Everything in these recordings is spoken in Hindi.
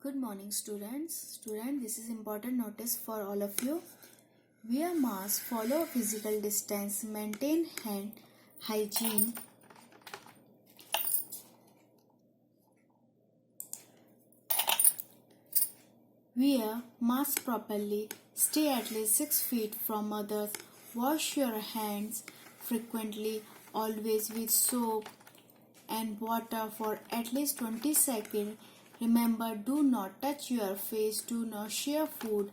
Good morning, students. This is important notice for all of you. Wear mask, follow physical distance, maintain hand hygiene. Wear mask properly. Stay at least 6 feet from others. Wash your hands frequently, always with soap and water for at least 20 seconds. Remember, do not touch your face. Do not share food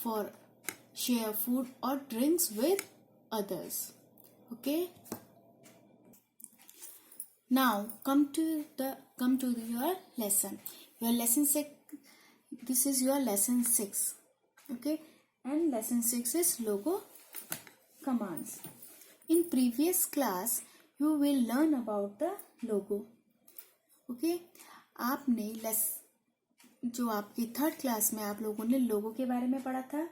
or drinks with others. Okay. Now come to your lesson. Your lesson 6. This is your lesson 6. Okay, and lesson 6 is logo commands. In previous class, you will learn about the logo. Okay, आपने जो आपकी 3rd क्लास में आप लोगों ने लोगो के बारे में पढ़ा था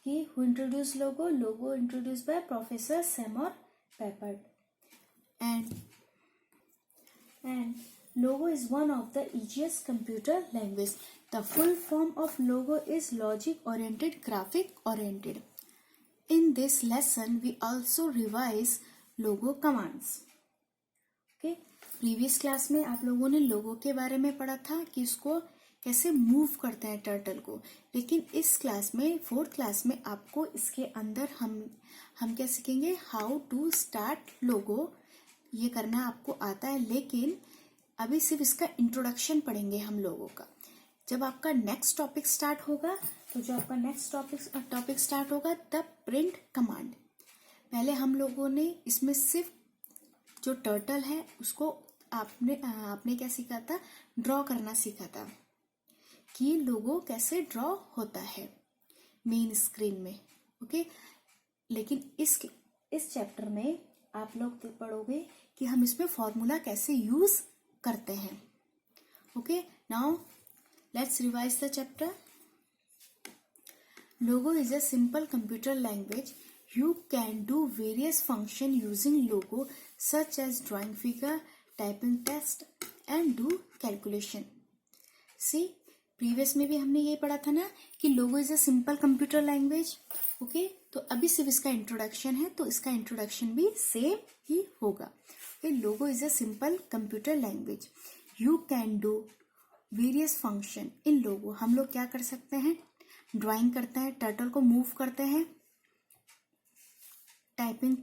कि who introduce logo introduce by professor सेमर peppered and logo is one of the easiest computer language. The full form of logo is logic oriented, graphic oriented. In this lesson we also revise logo commands. Okay, previous class में आप लोगों ने लोगो के बारे में पढ़ा था कि इसको कैसे मूव करते हैं टर्टल को, लेकिन इस क्लास में 4th क्लास में आपको इसके अंदर हम क्या सीखेंगे, हाउ टू स्टार्ट लोगो. ये करना आपको आता है, लेकिन अभी सिर्फ इसका इंट्रोडक्शन पढ़ेंगे हम लोगों का. जब आपका नेक्स्ट टॉपिक स्टार्ट होगा, तो जो आपका नेक्स्ट टॉपिक स्टार्ट होगा द प्रिंट कमांड. पहले हम लोगों ने इसमें सिर्फ जो टर्टल है उसको आपने क्या सीखा था, ड्रॉ करना सीखा था कि लोगो कैसे ड्रॉ होता है मेन स्क्रीन में. ओके, लेकिन इस चैप्टर में आप लोग पढ़ोगे कि हम इसमें फॉर्मूला कैसे यूज करते हैं. Okay, now let's revise the chapter. Logo is a simple computer language. You can do various functions using logo such as drawing figure, typing text and do calculation. See, previous में भी हमने ये पढ़ा था ना कि logo is a simple computer language. Okay, तो अभी सिर्फ इसका इंट्रोडक्शन है, तो इसका इंट्रोडक्शन भी सेम ही होगा. Okay, logo is a simple computer language. You can do various function in logo. हम लोग क्या कर सकते हैं, ड्राइंग करते हैं, टर्टल को मूव करते हैं, टाइपिंग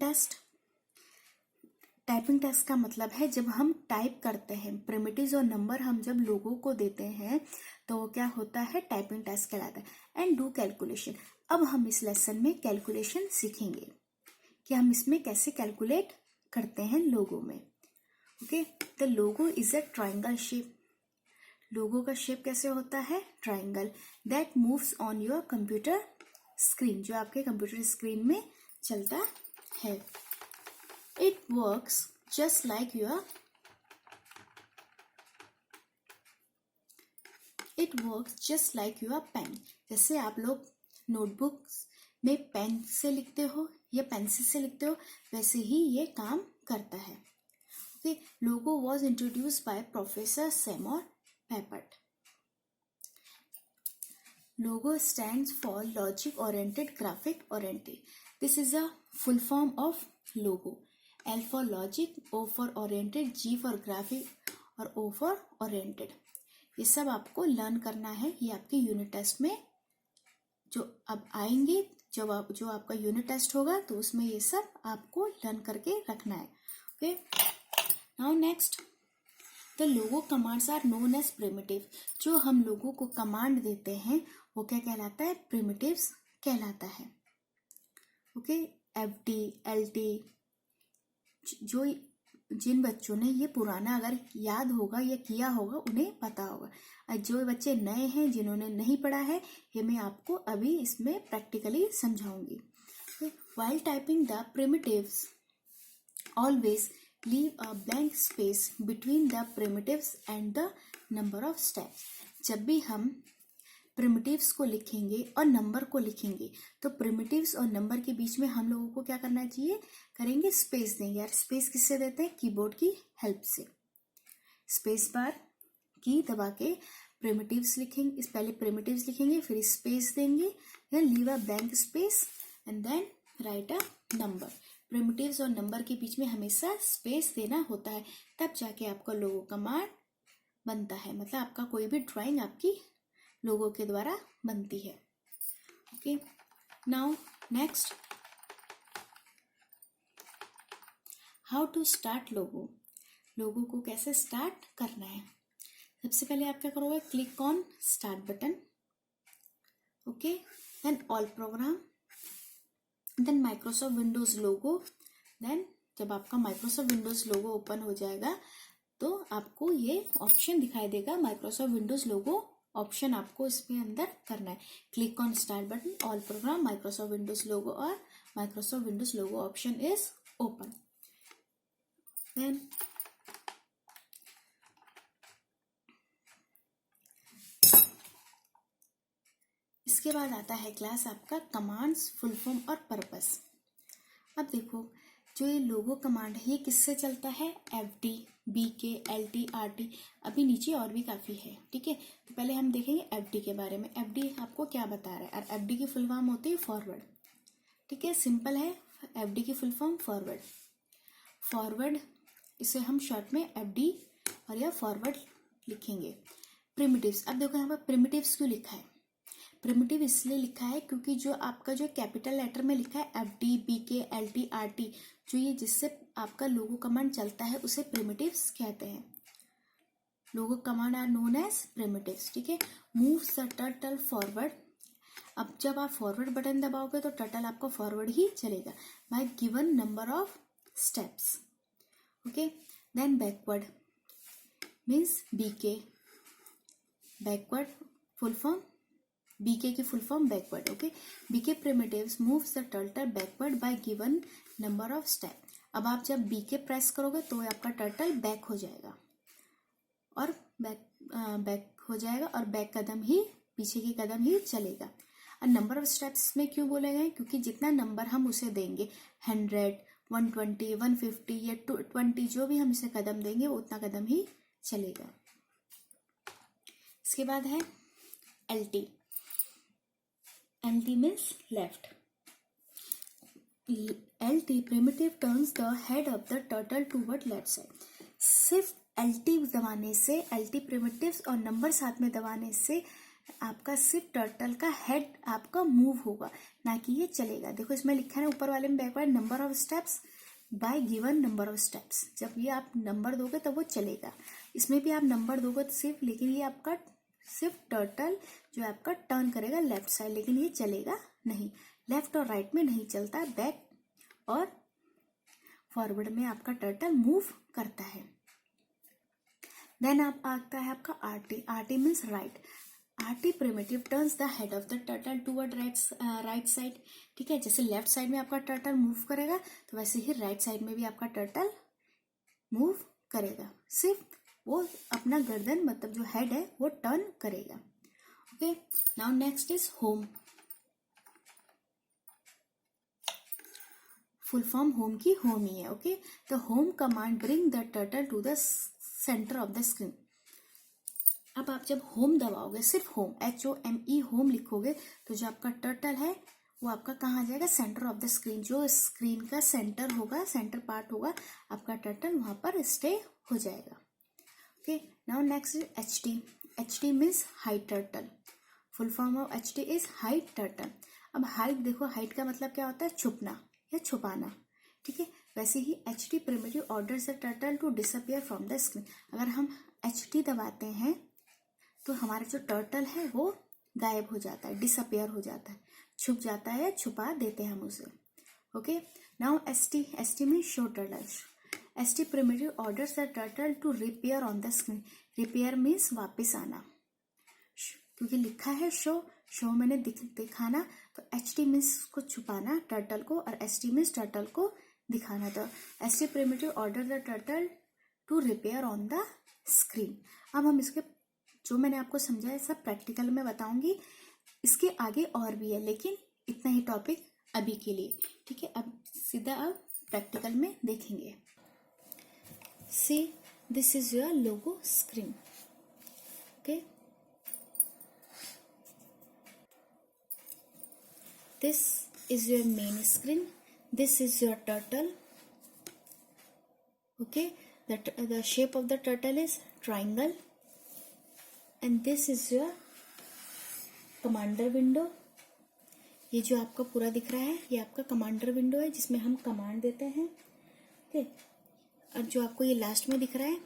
टेस्ट का मतलब है जब हम टाइप करते हैं प्रिमिटिव्स और नंबर हम जब लोगों को देते हैं तो वो क्या होता है, टाइपिंग टेस्ट कहलाता है. And do calculation. अब हम इस लेसन में कैलकुलेशन सीखेंगे कि हम इसमें कैसे कैलकुलेट करते हैं लोगो में. Okay, the logo is a triangle shape. Logo का शेप कैसे होता है, triangle. That moves on your computer screen. जो आपके कंप्यूटर स्क्रीन में चलता है. It works just like your pen. जैसे आप लोग नोटबुक्स में पेन से लिखते हो या पेंसिल से लिखते हो, वैसे ही ये काम करता है. Okay, logo was introduced by Professor Seymour Papert. Logo stands for logic oriented, graphic oriented. This is a full form of logo. L for logic, O for oriented, G for graphic और O for oriented. ये सब आपको लर्न करना है. ये आपके यूनिट टेस्ट में जो अब आएंगे, जो आपका यूनिट टेस्ट होगा तो उसमें ये सब आपको लर्न करके रखना है. Okay, now next, the logo commands are known as primitive. जो हम लोगों को कमांड देते हैं वो क्या कहलाता है, प्रिमिटिव्स कहलाता है. Okay, FD, LT. जिन बच्चों ने ये पुराना अगर याद होगा या किया होगा उन्हें पता होगा. जो बच्चे नए हैं जिन्होंने नहीं पढ़ा है, ये मैं आपको अभी इसमें practically समझाऊंगी. While typing the primitives, always leave a blank space between the primitives and the number of steps. जब भी हम प्रिमिटिव्स को लिखेंगे और नंबर को लिखेंगे तो प्रिमिटिव्स और नंबर के बीच में हम लोगों को क्या करना चाहिए, करेंगे स्पेस देंगे. यार स्पेस किससे देते हैं, कीबोर्ड की हेल्प से. स्पेस बार की दबा के प्रिमिटिव्स लिखेंगे, इस पहले प्रिमिटिव्स लिखेंगे, फिर स्पेस देंगे, then leave a blank space and then write a number. Primitives और नंबर के बीच में हमेशा स्पेस देना होता है, तब जाके आपका लोगो कमांड बनता है, मतलब आपका कोई भी ड्राइंग आपकी लोगो के द्वारा बनती है। Okay, now next, how to start logo. Logo को कैसे स्टार्ट करना है। सबसे पहले आप क्या करोगे, click on start button, okay, then all program, then Microsoft Windows logo. Then जब आपका माइक्रोसॉफ्ट विंडोज लोगो ओपन हो जाएगा तो आपको ये ऑप्शन दिखाई देगा, माइक्रोसॉफ्ट विंडोज लोगो ऑप्शन आपको इसमें अंदर करना है। Click on start button, all program, Microsoft Windows logo और Microsoft Windows logo option is open. Then इसके बाद आता है क्लास आपका कमांड्स, फुल फॉर्म और पर्पस। अब देखो, जो ये लोगो कमांड है ये किससे चलता है, FD, BK, LT, RT, अभी नीचे और भी काफ़ी है, ठीक है। तो पहले हम देखेंगे FD के बारे में। FD आपको क्या बता रहा है, और FD की फुल फॉर्म होती है फॉरवर्ड, ठीक है, सिंपल है। FD की फुल फॉर्म फॉरवर्ड, फॉरवर्ड इसे हम शॉर्ट में FD और या फॉरवर्ड लिखेंगे। प्रिमिटिव्स, अब देखो यहाँ पर प्रिमिटिव्स क्यों लिखा है, प्रिमिटिव इसलिए लिखा है क्योंकि जो आपका जो कैपिटल लेटर में लिखा है FD, BK, LT, RT, जो ये जिससे आपका लोगो कमांड चलता है उसे प्रिमिटिव्स कहते हैं। Logo command are known as primitives, ठीक है। मूव द टर्टल फॉरवर्ड, अब जब आप फॉरवर्ड बटन दबाओगे तो टर्टल आपको फॉरवर्ड ही चलेगा by given number of steps, okay. Then backward means BK, backward full form, BK की full form backward, okay. BK primitives moves the turtle backward by given number of step। अब आप जब BK प्रेस करोगे तो आपका टर्टल बैक हो जाएगा और बैक हो जाएगा और बैक कदम ही, पीछे की कदम ही चलेगा। और नंबर ऑफ स्टेप्स में क्यों बोले गए, क्योंकि जितना नंबर हम उसे देंगे 100, 120, 150 या 20, जो भी हम इसे कदम देंगे वो उतना कदम ही चलेगा। इसके बाद है LT, LT means left। LT primitive turns the head of the turtle toward left side। सिर्फ LT दबाने से, LT primitives और नंबर साथ में दबाने से आपका सिर्फ टर्टल का हेड आपका मूव होगा, ना कि ये चलेगा। देखो इसमें लिखा है ऊपर वाले में backward number of steps bye given number of steps, जब ये आप नंबर दोगे तब वो चलेगा। इसमें भी आप नंबर दोगे तो सिर्फ, लेकिन ये आपका सिर्फ टर्टल जो है आपका टर्न करेगा लेफ्ट साइड, लेकिन ये चलेगा नहीं, लेफ्ट और राइट में नहीं चलता, बैक और फॉरवर्ड में आपका टर्टल मूव करता है। देन आप आता है आपका RT, RT means right. RT primitive turns the head of the turtle toward right side, ठीक है। जैसे लेफ्ट साइड में आपका टर्टल मूव करेगा तो वैसे ही राइट साइड में भी आपका टर्टल मूव करेगा, सिर्फ वो अपना गर्दन मतलब जो हेड है वो टर्न करेगा, okay. Now next is home. Full form home की होम ही है, okay. The home command bring the turtle to the centre of the screen. अब आप जब होम दबाओगे, सिर्फ होम HOME होम लिखोगे तो जो आपका टर्टल है वो आपका कहाँ आ जाएगा, सेंटर ऑफ द स्क्रीन। जो स्क्रीन का सेंटर होगा, सेंटर पार्ट होगा, आपका टर्टल वहां पर स्टे हो जाएगा, okay. Now next is HT। HT means height turtle, full form of HT is height turtle. अब हाइट देखो, हाइट का मतलब क्या होता है, छुपना या छुपाना, ठीक है। वैसे ही HT primitive orders the turtle to disappear from the screen. अगर हम HT दबाते हैं तो हमारा जो टर्टल है वो गायब हो जाता है, डिसअपियर हो जाता है, छुप जाता है, छुपा देते हैं हम उसे, okay. Now ST means show turtle. ST primitive orders the turtle to repair on the screen. Repair means वापस आना, क्योंकि लिखा है शो मैंने दिखाना, तो HT मीन्स को छुपाना टर्टल को, और ST मीन्स टर्टल को दिखाना। तो ST primitive order the turtle to repair on the screen. अब हम इसके जो मैंने आपको समझाया सब प्रैक्टिकल में बताऊंगी, इसके आगे और भी है, लेकिन इतना ही टॉपिक अभी के लिए, ठीक है। अब सीधा अब प्रैक्टिकल में देखेंगे। See this is your logo screen, Okay, this is your main screen, this is your turtle. Okay, the shape of the turtle is triangle, and this is your commander window. ये जो आपका पूरा दिख रहा है ये आपका कमांडर विंडो है जिसमें हम कमांड देते हैं. ओके, और जो आपको ये लास्ट में दिख रहा है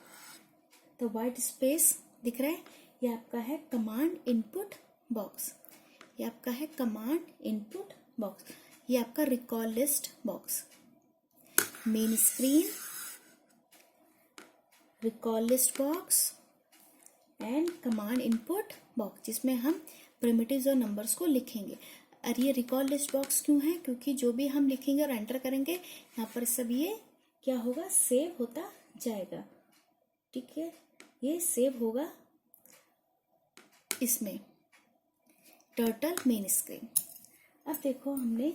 तो व्हाइट स्पेस दिख रहा है, ये आपका है कमांड इनपुट बॉक्स. ये आपका है कमांड इनपुट बॉक्स. ये आपका recall list box. Main screen, recall list box and command input box जिसमें हम प्रिमिटिव्स और नंबर्स को लिखेंगे. और ये रिकॉल लिस्ट बॉक्स क्यों है? क्योंकि जो भी हम लिखेंगे और एंटर करेंगे यहाँ पर सब ये क्या होगा, सेव होता जाएगा. ठीक है, ये सेव होगा इसमें टर्टल मेन स्क्रीन. अब देखो हमने,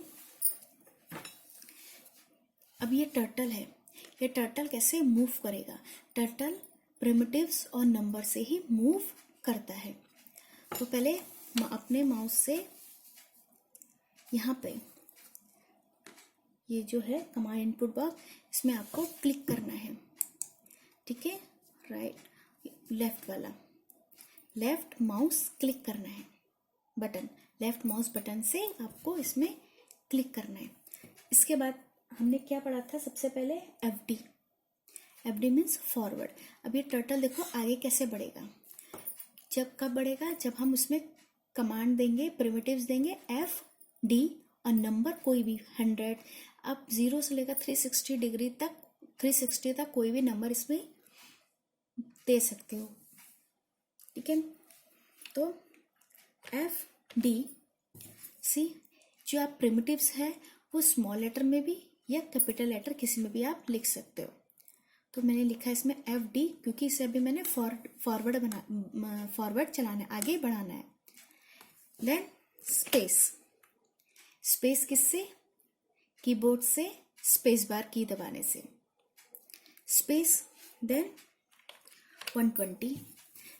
अब ये टर्टल है, ये टर्टल कैसे मूव करेगा? टर्टल प्रिमिटिव्स और नंबर से ही मूव करता है. तो पहले अपने माउस से यहाँ पे ये जो है कमांड इनपुट बॉक्स, इसमें आपको क्लिक करना है. ठीक है, राइट लेफ्ट वाला, लेफ्ट माउस क्लिक करना है बटन, लेफ्ट माउस बटन से आपको इसमें क्लिक करना है. इसके बाद हमने क्या पढ़ा था सबसे पहले? FD. FD means forward. अब ये टर्टल देखो आगे कैसे बढ़ेगा, जब कब बढ़ेगा? जब हम उसमें कमांड देंगे, प्रिमिटिव्स देंगे FD और नंबर कोई भी 100, आप 0 से लेकर 360 डिग्री तक, 360 तक कोई भी नंबर इसमें दे सकते हो. ठीक है, तो FD सी जो आप प्रिमिटिव्स है वो स्मॉल लेटर में भी या कैपिटल लेटर किसी में भी आप लिख सकते हो. तो मैंने लिखा है इसमें FD क्योंकि इसे अभी मैंने फॉरवर्ड चलाना है, आगे बढ़ाना है. देन स्पेस, स्पेस किससे? कीबोर्ड से स्पेस बार की दबाने से स्पेस. देन 120,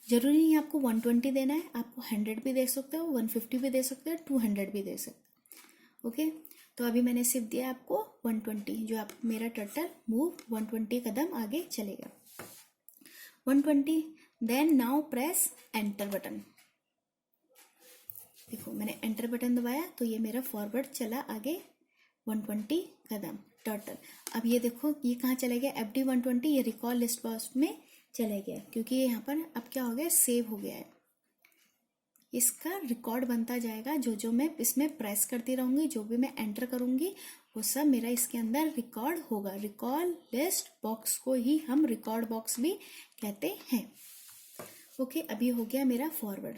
जरूरी नहीं आपको 120 देना है, आपको 100 भी दे सकते हो, 150 भी दे सकते हो, 200 भी दे सकते हो. ओके, तो अभी मैंने सिर्फ दिया आपको 120, जो आप मेरा टर्टल मूव 120 कदम आगे चलेगा. 120. Then now press enter button. देखो मैंने एंटर बटन दबाया तो ये मेरा फॉरवर्ड चला आगे 120 कदम टर्टल. अब ये देखो ये कहाँ चला गया? FD 120, ये रिकॉल लिस्ट बॉक्स में चला गया क्योंकि ये यहाँ पर अब क्या हो गया, सेव हो गया है. इसका रिकॉर्ड बनता जाएगा, जो जो मैं इसमें प्रेस करती रहूंगी, जो भी मैं एंटर करूंगी वो सब मेरा इसके अंदर रिकॉर्ड होगा. रिकॉल लिस्ट बॉक्स को ही हम रिकॉर्ड बॉक्स भी कहते हैं. ओके, अभी हो गया मेरा फॉरवर्ड.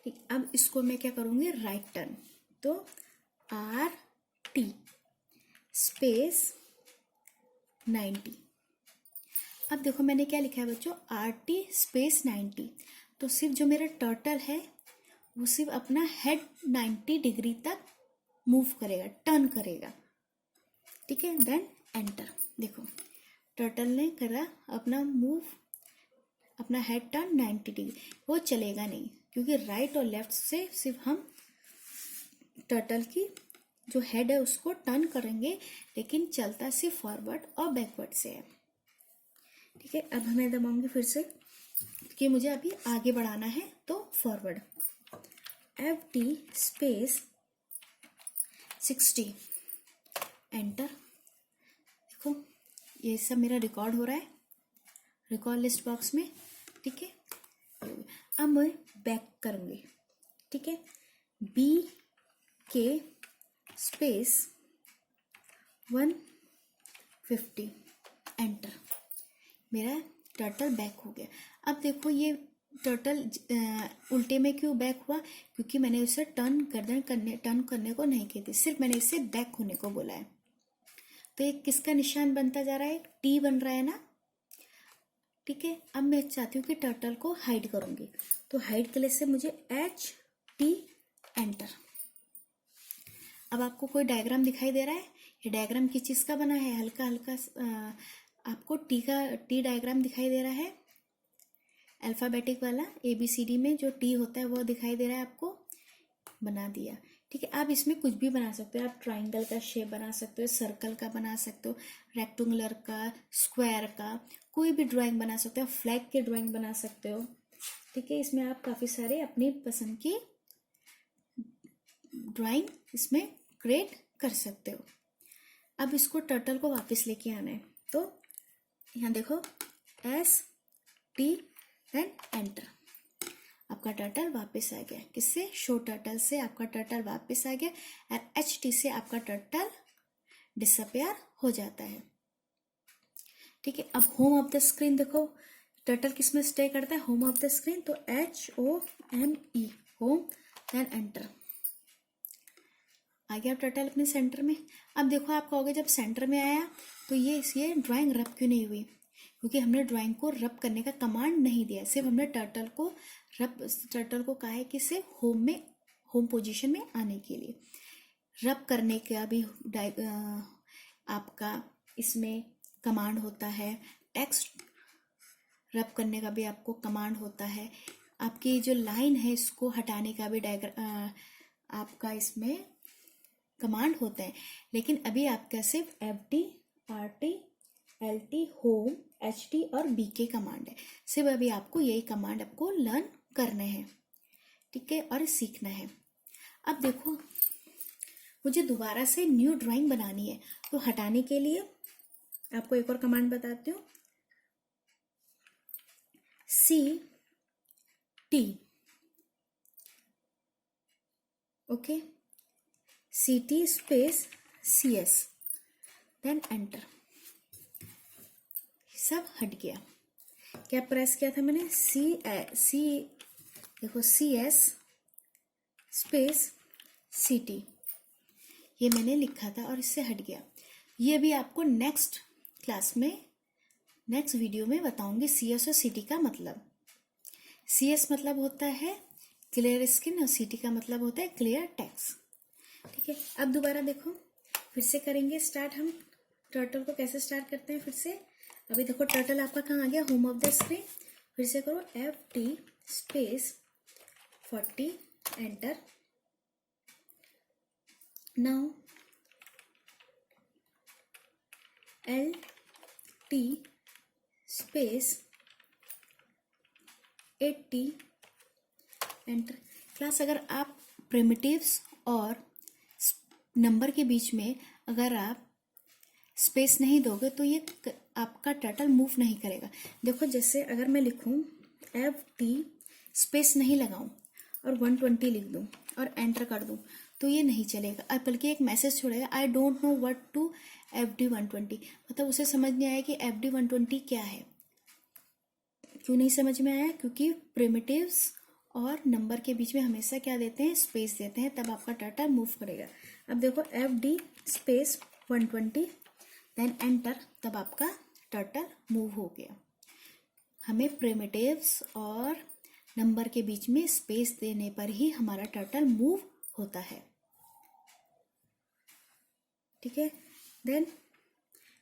ठीक, अब इसको मैं क्या करूंगी? Right turn. तो RT स्पेस 90. अब देखो मैंने क्या लिखा है बच्चों? RT space 90. तो सिर्फ जो मेरा टर्टल है वो सिर्फ अपना हेड 90 डिग्री तक मूव करेगा, टर्न करेगा. ठीक है, देन एंटर. देखो टर्टल ने करा अपना मूव, अपना हेड टर्न 90 डिग्री. वो चलेगा नहीं क्योंकि राइट और लेफ्ट से सिर्फ हम टर्टल की जो हेड है उसको टर्न करेंगे, लेकिन चलता सिर्फ फॉरवर्ड और बैकवर्ड से है. ठीक है, अब मैं दबाऊंगी फिर से कि मुझे अभी आगे बढ़ाना है, तो फॉरवर्ड. FD space 60 enter. देखो ये सब मेरा रिकॉर्ड हो रहा है रिकॉल लिस्ट बॉक्स में. ठीक है, अब मैं बैक करूंगी. ठीक है, BK स्पेस 150 एंटर. मेरा टर्टल बैक हो गया. अब देखो ये टर्टल उल्टे में क्यों बैक हुआ? क्योंकि मैंने उसे टर्न करने को नहीं कहती, सिर्फ मैंने इसे बैक होने को बोला है. तो ये किसका निशान बनता जा रहा है? T बन रहा है ना. ठीक है, अब मैं चाहती हूँ कि टर्टल को हाइड करूंगी, तो हाइड के लिए से मुझे HT एंटर. अब आपको कोई डायग्राम दिखाई दे रहा है? ये डायग्राम किस चीज का बना है? हल्का हल्का आपको टी डायग्राम दिखाई दे रहा है. अल्फ़ाबेटिक वाला ABCD में जो T होता है वो दिखाई दे रहा है आपको, बना दिया। ठीक है, आप इसमें कुछ भी बना सकते हो, आप ट्राइंगल का शेप बना सकते हो, सर्कल का बना सकते हो, रेक्टेंगुलर का, स्क्वायर का, कोई भी ड्राइंग बना सकते हो, फ्लैग की ड्राइंग बना सकते हो। ठीक है, इसमें आप काफ़ी सारे अपनी पसंद की ड्राइंग इसमें क्रिएट कर सकते हो। अब इसको टर्टल को वापस लेके आना है, तो यहाँ देखो ST देन एंटर, आपका टर्टल वापस आ गया। किससे? शो टर्टल से आपका टर्टल वापस आ गया, और HT से आपका टर्टल डिसअपियर हो जाता है। ठीक है, अब होम ऑफ द स्क्रीन देखो, टर्टल किस में स्टे करता है? होम ऑफ द स्क्रीन, तो HOME, होम देन एंटर, आ गया टर्टल अपने सेंटर में। अब देखो आप कहोगे जब सेंटर में आया तो ये ड्राइंग रब क्यों नहीं हुई? क्योंकि हमने ड्राइंग को रब करने का कमांड नहीं दिया, सिर्फ हमने टर्टल को कहा है कि सिर्फ होम पोजीशन में आने के लिए। रब करने का भी आपका इसमें कमांड होता है, टेक्स्ट रब करने का भी आपको कमांड होता है, आपकी जो लाइन है इसको हटाने का भी आपका इसमें कमांड होता है। लेकिन अभी आपका सिर्फ FD, RT, LT, home, HT और BK कमांड है, सिर्फ अभी आपको यही कमांड आपको लर्न करने हैं। ठीक है, और सीखना है। अब देखो मुझे दोबारा से न्यू ड्राइंग बनानी है, तो हटाने के लिए आपको एक और कमांड बताती हूँ, CT, okay, CT space CS then enter, सब हट गया। क्या प्रेस किया था मैंने? देखो CS स्पेस CT, ये मैंने लिखा था और इससे हट गया। ये भी आपको नेक्स्ट क्लास में, नेक्स्ट वीडियो में बताऊंगी CS और CT का मतलब। CS मतलब होता है क्लियर स्किन और CT का मतलब होता है क्लियर टेक्स्ट। ठीक है, अब दोबारा देखो, फिर से करेंगे स्टार्ट। हम टर्टल को कैसे स्टार्ट करते हैं फिर से। अभी देखो टर्टल आपका कहाँ आ गया? Home of the screen. फिर से करो FT space 40 enter. Now LT space 80 enter. Class अगर आप प्रिमिटिव्स और नंबर के बीच में अगर आप स्पेस नहीं दोगे तो ये आपका टर्टल मूव नहीं करेगा। देखो जैसे अगर मैं लिखूं FT स्पेस नहीं लगाऊं और 120 लिख दूं और एंटर कर दूं तो ये नहीं चलेगा, और बल्कि एक मैसेज छोड़ेगा, I don't know what to FD 120, मतलब उसे समझ नहीं आया कि FD 120 क्या है। क्यों नहीं समझ में आया? क्योंकि प्रिमिटिव्स और नंबर के बीच में हमेशा क्या देते हैं? स्पेस देते हैं, तब आपका टर्टल मूव करेगा। अब देखो FD स्पेस 120 देन एंटर, तब आपका टर्टल मूव हो गया। हमें प्रिमिटिव्स और नंबर के बीच में स्पेस देने पर ही हमारा टर्टल मूव होता है। ठीक है, देन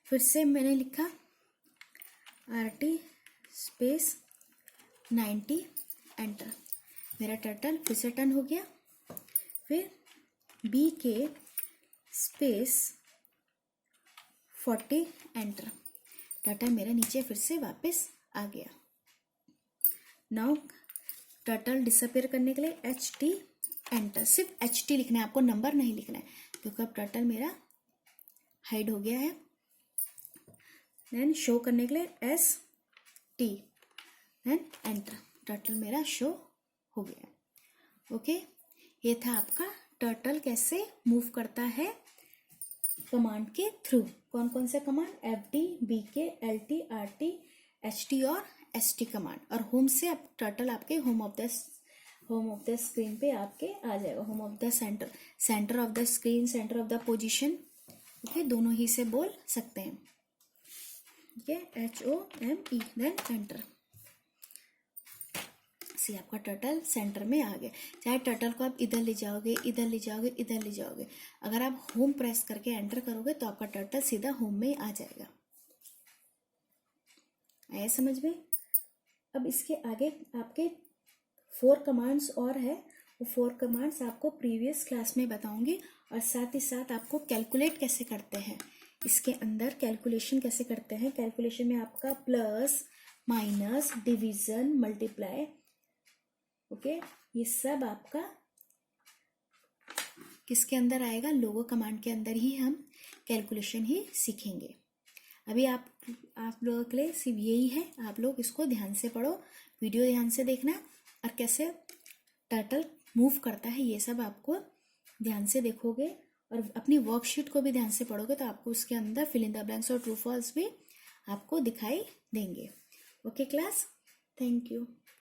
फिर से मैंने लिखा RT स्पेस 90 एंटर, मेरा टर्टल फिर से टर्न हो गया। फिर BK स्पेस 40 एंटर, टर्टल मेरा नीचे फिर से वापस आ गया। नाउ टर्टल डिसअपियर करने के लिए HT एंटर, सिर्फ HT लिखना है आपको, नंबर नहीं लिखना है, क्योंकि अब टर्टल मेरा हाइड हो गया है। देन शो करने के लिए ST देन एंटर, टर्टल मेरा शो हो गया। ओके, ये था आपका टर्टल कैसे मूव करता है कमांड के थ्रू। कौन कौन से command? FD, BK, LT, RT, HT और ST कमांड। और होम से अब टर्टल आपके होम ऑफ द स्क्रीन पे आपके आ जाएगा, home of the centre of the screen, centre of the position. Okay, दोनों ही से बोल सकते हैं। ओके, HOME देन एंटर, से आपका टर्टल सेंटर में आ गया। चाहे टर्टल को आप इधर ले जाओगे, इधर ले जाओगे, इधर ले जाओगे, अगर आप होम प्रेस करके एंटर करोगे तो आपका टर्टल सीधा होम में आ जाएगा। आया समझ में? अब इसके आगे आपके 4 कमांड्स और है, वो 4 कमांड्स आपको प्रीवियस क्लास में बताऊंगी, और साथ ही साथ आपको कैलकुलेट कैसे करते हैं, इसके अंदर कैलकुलेशन कैसे करते हैं। कैलकुलेशन में आपका plus, minus, division, multiply, okay, ये सब आपका किसके अंदर आएगा, लोगो कमांड के अंदर ही हम कैलकुलेशन ही सीखेंगे। अभी आप लोगों के लिए सिर्फ यही है, आप लोग इसको ध्यान से पढ़ो, वीडियो ध्यान से देखना, और कैसे टर्टल मूव करता है ये सब आपको ध्यान से देखोगे, और अपनी वर्कशीट को भी ध्यान से पढ़ोगे तो आपको उसके अंदर फिल इन द ब्लैंक्स और ट्रू फॉल्स भी आपको दिखाई देंगे। Okay class, thank you.